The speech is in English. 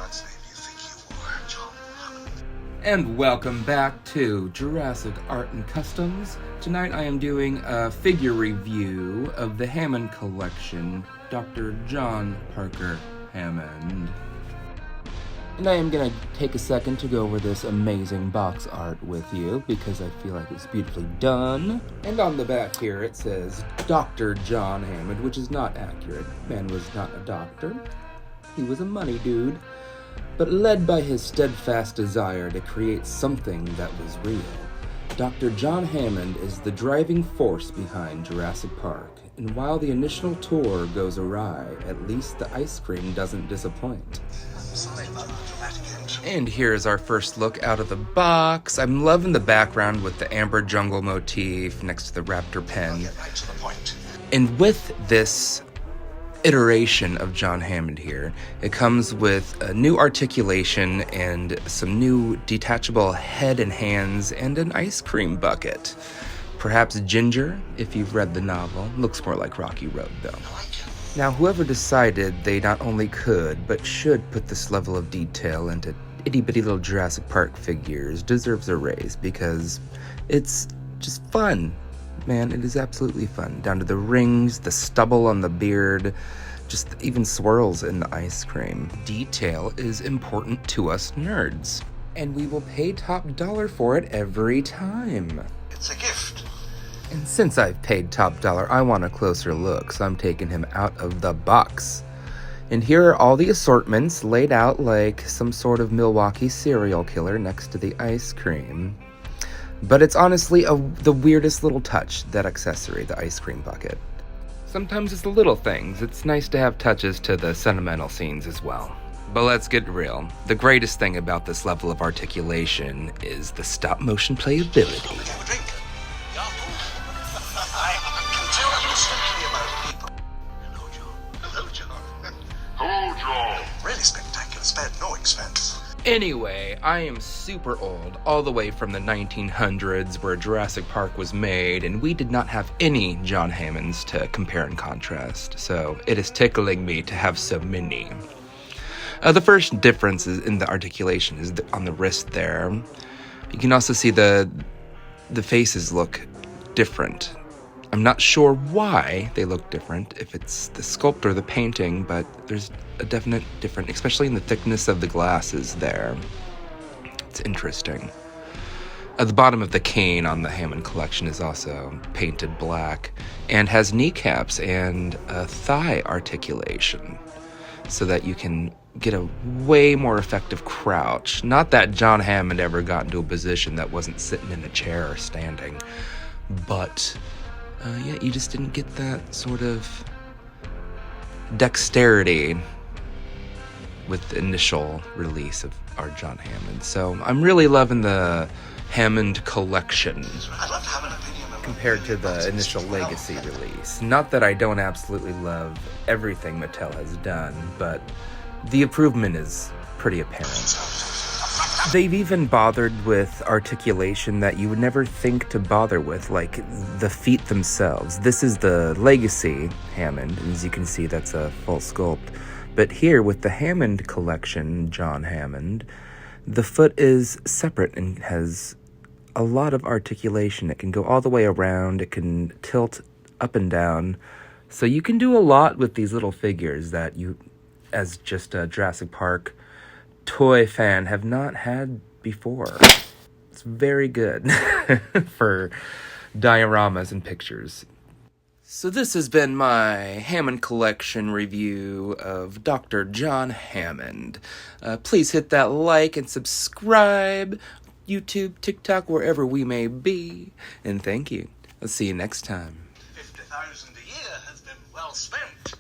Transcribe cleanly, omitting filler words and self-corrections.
God's name do you think you are, John Hammond? And welcome back to Jurassic Art and Customs. Tonight I am doing a figure review of the Hammond collection, Dr. John Parker Hammond. And I am going to take a second to go over this amazing box art with you because I feel like it's beautifully done. And on the back here it says Dr. John Hammond, which is not accurate. Man was not a doctor. He was a money dude. But led by his steadfast desire to create something that was real, Dr. John Hammond is the driving force behind Jurassic Park. And while the initial tour goes awry, at least the ice cream doesn't disappoint. And here's our first look out of the box. I'm loving the background with the amber jungle motif next to the raptor pen. And with this iteration of John Hammond here, it comes with a new articulation and some new detachable head and hands and an ice cream bucket. Perhaps Ginger, if you've read the novel. Looks more like Rocky Road, though. Now, whoever decided they not only could, but should put this level of detail into itty-bitty little Jurassic Park figures deserves a raise, because it's just fun. Man, it is absolutely fun. Down to the rings, the stubble on the beard, just even swirls in the ice cream. Detail is important to us nerds, and we will pay top dollar for it every time. It's a gift. And since I've paid top dollar, I want a closer look, so I'm taking him out of the box. And here are all the assortments laid out like some sort of Milwaukee serial killer next to the ice cream. But it's honestly the weirdest little touch, that accessory, the ice cream bucket. Sometimes it's the little things. It's nice to have touches to the sentimental scenes as well. But let's get real. The greatest thing about this level of articulation is the stop-motion playability. I can tell instantly about people. Hello, John. Hello, John. Hello, John. Really spectacular. Spared no expense. Anyway, I am super old, all the way from the 1900s where Jurassic Park was made, and we did not have any John Hammonds to compare and contrast, so it is tickling me to have so many. The first difference is in the articulation is on the wrist there. You can also see the faces look different. I'm not sure why they look different, if it's the sculpt or the painting, but there's a definite difference, especially in the thickness of the glasses there. It's interesting. At the bottom of the cane on the Hammond collection is also painted black and has kneecaps and a thigh articulation so that you can get a way more effective crouch. Not that John Hammond ever got into a position that wasn't sitting in a chair or standing, but yeah, you just didn't get that sort of dexterity with the initial release of our John Hammond. So I'm really loving the Hammond collection I'd love to have an opinion on compared to the initial Legacy release. Not that I don't absolutely love everything Mattel has done, but the improvement is pretty apparent. They've even bothered with articulation that you would never think to bother with, like the feet themselves. This is the Legacy Hammond, and as you can see, that's a full sculpt. But here, with the Hammond collection, John Hammond, the foot is separate and has a lot of articulation. It can go all the way around, it can tilt up and down. So you can do a lot with these little figures that you, as just a Jurassic Park toy fan, have not had before. It's very good for dioramas and pictures. So this has been my Hammond collection review of Dr. John Hammond. Please hit that like and subscribe, YouTube, TikTok, wherever we may be. And thank you. I'll see you next time. 50,000 a year has been well spent.